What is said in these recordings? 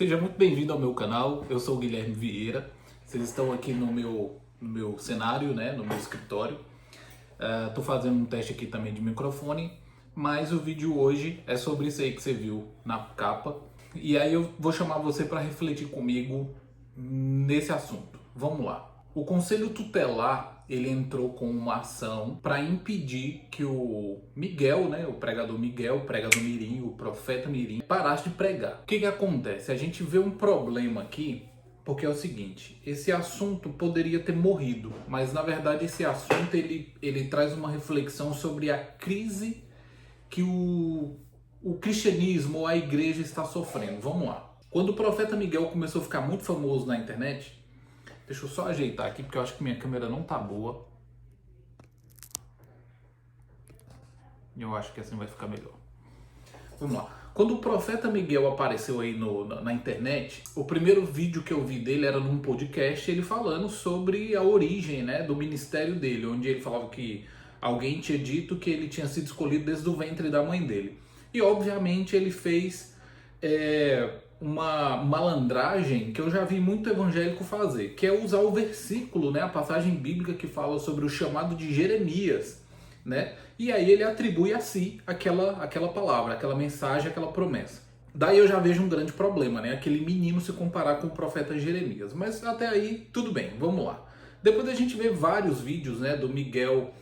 Seja muito bem-vindo ao meu canal, eu sou o Guilherme Vieira. Vocês estão aqui no meu cenário, né, no meu escritório. Tô fazendo um teste aqui também de microfone, mas o vídeo hoje é sobre isso aí que você viu na capa. E aí eu vou chamar você para refletir comigo nesse assunto. Vamos lá. O Conselho Tutelar, ele entrou com uma ação para impedir que o Miguel, né, o pregador Miguel, o pregador Mirim, o profeta Mirim, parasse de pregar. O que acontece? A gente vê um problema aqui, porque é o seguinte, esse assunto poderia ter morrido, mas na verdade esse assunto ele traz uma reflexão sobre a crise que o cristianismo ou a igreja está sofrendo. Vamos lá. Quando o profeta Miguel começou a ficar muito famoso na internet, deixa eu só ajeitar aqui porque eu acho que minha câmera não tá boa. Eu acho que assim vai ficar melhor. Vamos lá. Quando o profeta Miguel apareceu aí na internet, o primeiro vídeo que eu vi dele era num podcast, ele falando sobre a origem, né, do ministério dele, onde ele falava que alguém tinha dito que ele tinha sido escolhido desde o ventre da mãe dele. E obviamente ele fez uma malandragem que eu já vi muito evangélico fazer, que é usar o versículo, né, a passagem bíblica que fala sobre o chamado de Jeremias, né? E aí ele atribui a si aquela palavra, aquela mensagem, aquela promessa. Daí eu já vejo um grande problema, né? Aquele menino se comparar com o profeta Jeremias. Mas até aí, tudo bem, vamos lá. Depois a gente vê vários vídeos, né, do Miguel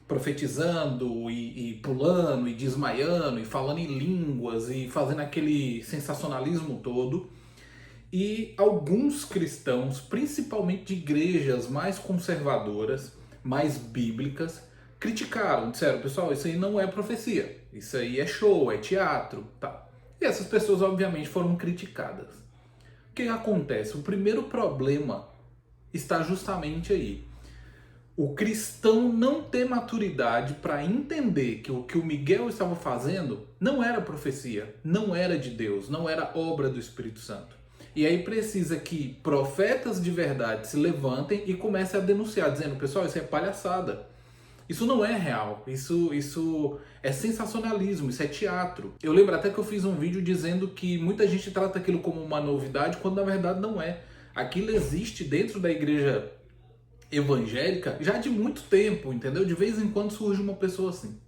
profetizando e pulando e desmaiando e falando em línguas e fazendo aquele sensacionalismo todo. E alguns cristãos, principalmente de igrejas mais conservadoras, mais bíblicas, criticaram, disseram, pessoal, isso aí não é profecia, isso aí é show, é teatro, tá? E essas pessoas, obviamente, foram criticadas. O que acontece? O primeiro problema está justamente aí. O cristão não ter maturidade para entender que o Miguel estava fazendo não era profecia, não era de Deus, não era obra do Espírito Santo. E aí precisa que profetas de verdade se levantem e comecem a denunciar, dizendo, pessoal, isso é palhaçada. Isso não é real, isso é sensacionalismo, isso é teatro. Eu lembro até que eu fiz um vídeo dizendo que muita gente trata aquilo como uma novidade, quando na verdade não é. Aquilo existe dentro da igreja evangélica já de muito tempo, entendeu? De vez em quando surge uma pessoa assim.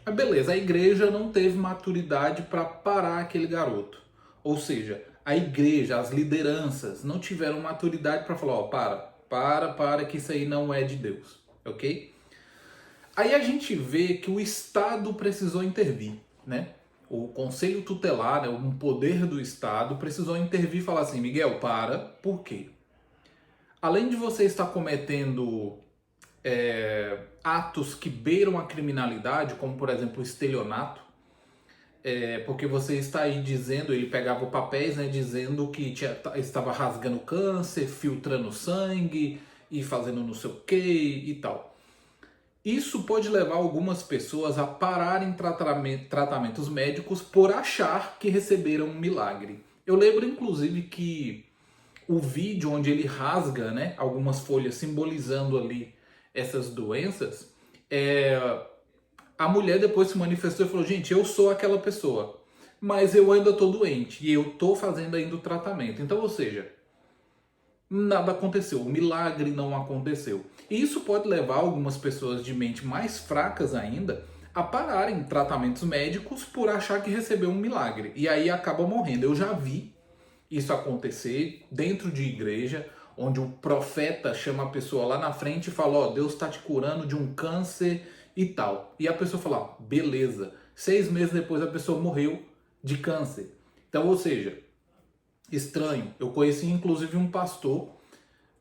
Mas beleza, a igreja não teve maturidade para parar aquele garoto. Ou seja, a igreja, as lideranças não tiveram maturidade para falar, ó, para, que isso aí não é de Deus, ok? Aí a gente vê que o Estado precisou intervir, né? O Conselho Tutelar, né, um poder do Estado, precisou intervir e falar assim, Miguel, por quê? Além de você estar cometendo atos que beiram a criminalidade, como por exemplo o estelionato, porque você está aí dizendo, ele pegava papéis, né, dizendo que estava rasgando câncer, filtrando sangue e fazendo não sei o que e tal. Isso pode levar algumas pessoas a pararem tratamentos médicos por achar que receberam um milagre. Eu lembro inclusive que o vídeo onde ele rasga, né, algumas folhas simbolizando ali essas doenças, a mulher depois se manifestou e falou, gente, eu sou aquela pessoa, mas eu ainda estou doente e eu estou fazendo ainda o tratamento. Então, ou seja, nada aconteceu, o milagre não aconteceu. E isso pode levar algumas pessoas de mente mais fracas ainda a pararem tratamentos médicos por achar que recebeu um milagre. E aí acaba morrendo. Eu já vi isso acontecer dentro de igreja, onde o profeta chama a pessoa lá na frente e fala, ó, Deus está te curando de um câncer e tal. E a pessoa fala, ó, beleza. 6 meses depois a pessoa morreu de câncer. Então, ou seja, estranho. Eu conheci inclusive um pastor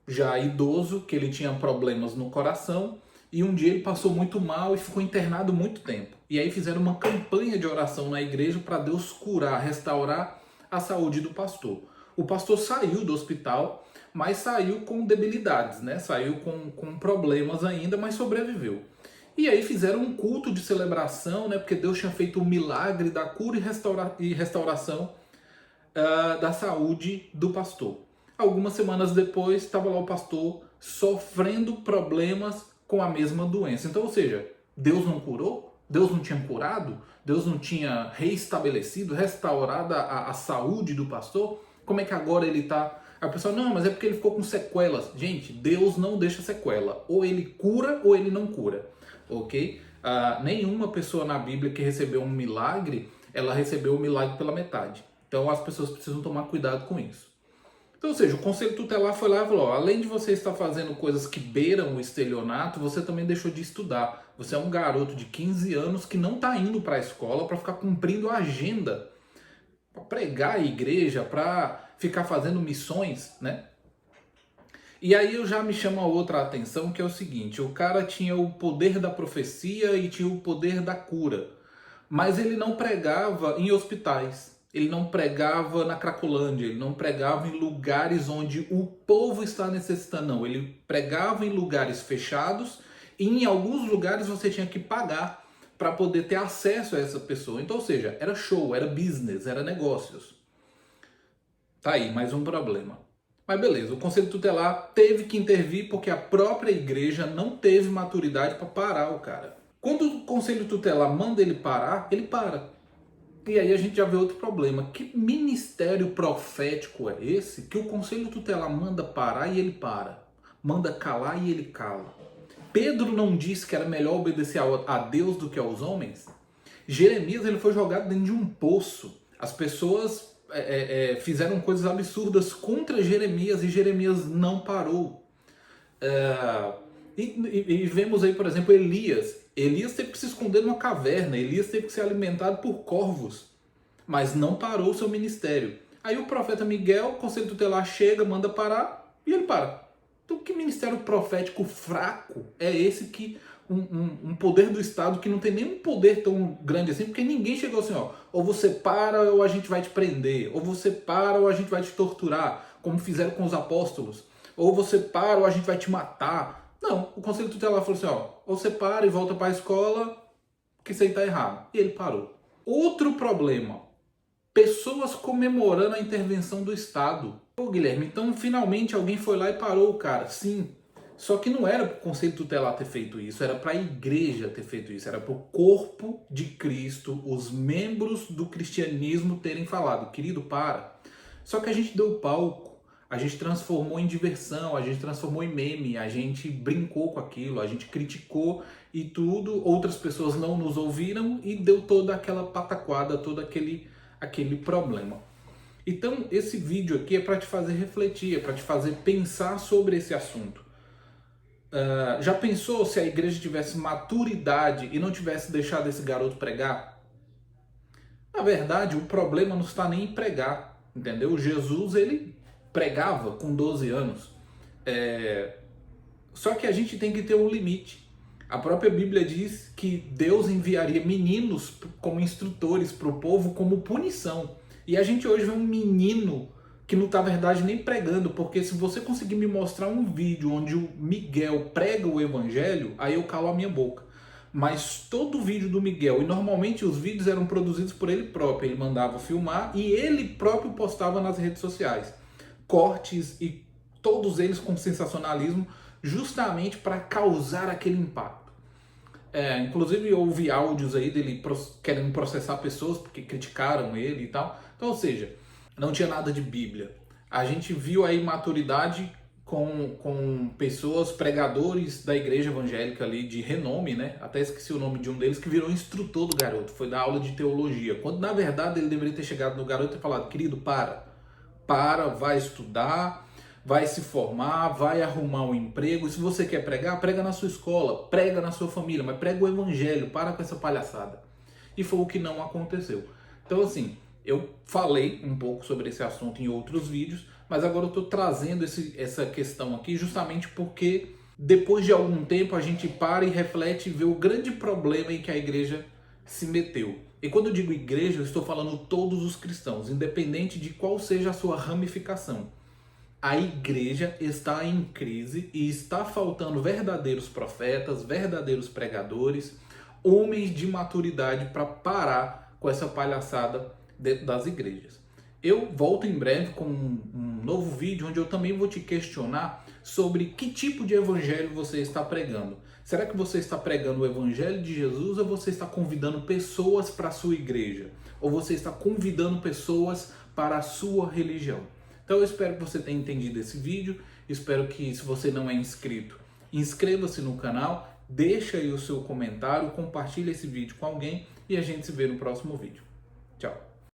já idoso, que ele tinha problemas no coração, e um dia ele passou muito mal e ficou internado muito tempo. E aí fizeram uma campanha de oração na igreja para Deus curar, restaurar a saúde do pastor. O pastor saiu do hospital, mas saiu com debilidades, né? Saiu com problemas ainda, mas sobreviveu. E aí fizeram um culto de celebração, né? Porque Deus tinha feito o milagre da cura e restauração da saúde do pastor. Algumas semanas depois, estava lá o pastor sofrendo problemas com a mesma doença. Então, ou seja, Deus não curou? Deus não tinha curado? Deus não tinha reestabelecido, restaurado a saúde do pastor? Como é que agora ele tá... Aí o pessoal, não, mas é porque ele ficou com sequelas. Gente, Deus não deixa sequela. Ou ele cura ou ele não cura, ok? Nenhuma pessoa na Bíblia que recebeu um milagre, ela recebeu o milagre pela metade. Então as pessoas precisam tomar cuidado com isso. Então, ou seja, o Conselho Tutelar foi lá e falou, ó, além de você estar fazendo coisas que beiram o estelionato, você também deixou de estudar. Você é um garoto de 15 anos que não está indo para a escola para ficar cumprindo a agenda, para pregar a igreja, para ficar fazendo missões, né? E aí eu já me chamo a outra atenção, que é o seguinte, o cara tinha o poder da profecia e tinha o poder da cura, mas ele não pregava em hospitais. Ele não pregava na Cracolândia, ele não pregava em lugares onde o povo está necessitando, não. Ele pregava em lugares fechados e em alguns lugares você tinha que pagar para poder ter acesso a essa pessoa. Então, ou seja, era show, era business, era negócios. Tá aí, mais um problema. Mas beleza, o Conselho Tutelar teve que intervir porque a própria igreja não teve maturidade para parar o cara. Quando o Conselho Tutelar manda ele parar, ele para. E aí a gente já vê outro problema. Que ministério profético é esse que o Conselho Tutelar manda parar e ele para? Manda calar e ele cala. Pedro não disse que era melhor obedecer a Deus do que aos homens? Jeremias ele foi jogado dentro de um poço. As pessoas fizeram coisas absurdas contra Jeremias e Jeremias não parou. E vemos aí, por exemplo, Elias. Elias teve que se esconder numa caverna, Elias teve que ser alimentado por corvos, mas não parou o seu ministério. Aí o profeta Miguel, o Conselho Tutelar chega, manda parar e ele para. Então que ministério profético fraco é esse que um poder do Estado que não tem nenhum poder tão grande assim, porque ninguém chegou assim, ó, ou você para ou a gente vai te prender, ou você para ou a gente vai te torturar, como fizeram com os apóstolos, ou você para ou a gente vai te matar. Não, o Conselho Tutelar falou assim, ó, ou você para e volta para a escola, que isso aí tá errado. E ele parou. Outro problema, pessoas comemorando a intervenção do Estado. Pô, Guilherme, então finalmente alguém foi lá e parou o cara. Sim, só que não era para o Conselho Tutelar ter feito isso, era para a igreja ter feito isso, era para o corpo de Cristo, os membros do cristianismo terem falado, querido, para. Só que a gente deu palco. A gente transformou em diversão, a gente transformou em meme, a gente brincou com aquilo, a gente criticou e tudo, outras pessoas não nos ouviram e deu toda aquela pataquada, todo aquele problema. Então esse vídeo aqui é para te fazer refletir, é para te fazer pensar sobre esse assunto. Já pensou se a igreja tivesse maturidade e não tivesse deixado esse garoto pregar? Na verdade, o problema não está nem em pregar, entendeu? Jesus, ele pregava com 12 anos. Só que a gente tem que ter um limite. A própria Bíblia diz que Deus enviaria meninos como instrutores para o povo como punição. E a gente hoje vê um menino que não está, na verdade, nem pregando, porque se você conseguir me mostrar um vídeo onde o Miguel prega o evangelho, aí eu calo a minha boca. Mas todo vídeo do Miguel, e normalmente os vídeos eram produzidos por ele próprio, ele mandava filmar e ele próprio postava nas redes sociais. Cortes e todos eles com sensacionalismo, justamente para causar aquele impacto. Inclusive eu ouvi áudios aí dele querendo processar pessoas porque criticaram ele e tal. Então, ou seja, não tinha nada de Bíblia. A gente viu aí maturidade com pessoas, pregadores da igreja evangélica ali de renome, né? Até esqueci o nome de um deles, que virou instrutor do garoto, foi dar aula de teologia. Quando na verdade ele deveria ter chegado no garoto e falado, querido, vai estudar, vai se formar, vai arrumar um emprego. E se você quer pregar, prega na sua escola, prega na sua família, mas prega o evangelho, para com essa palhaçada. E foi o que não aconteceu. Então assim, eu falei um pouco sobre esse assunto em outros vídeos, mas agora eu estou trazendo essa questão aqui justamente porque depois de algum tempo a gente para e reflete e vê o grande problema em que a igreja se meteu. E quando eu digo igreja, eu estou falando todos os cristãos, independente de qual seja a sua ramificação. A igreja está em crise e está faltando verdadeiros profetas, verdadeiros pregadores, homens de maturidade para parar com essa palhaçada dentro das igrejas. Eu volto em breve com um novo vídeo onde eu também vou te questionar sobre que tipo de evangelho você está pregando. Será que você está pregando o evangelho de Jesus ou você está convidando pessoas para a sua igreja? Ou você está convidando pessoas para a sua religião? Então eu espero que você tenha entendido esse vídeo, espero que, se você não é inscrito, inscreva-se no canal, deixa aí o seu comentário, compartilhe esse vídeo com alguém e a gente se vê no próximo vídeo. Tchau!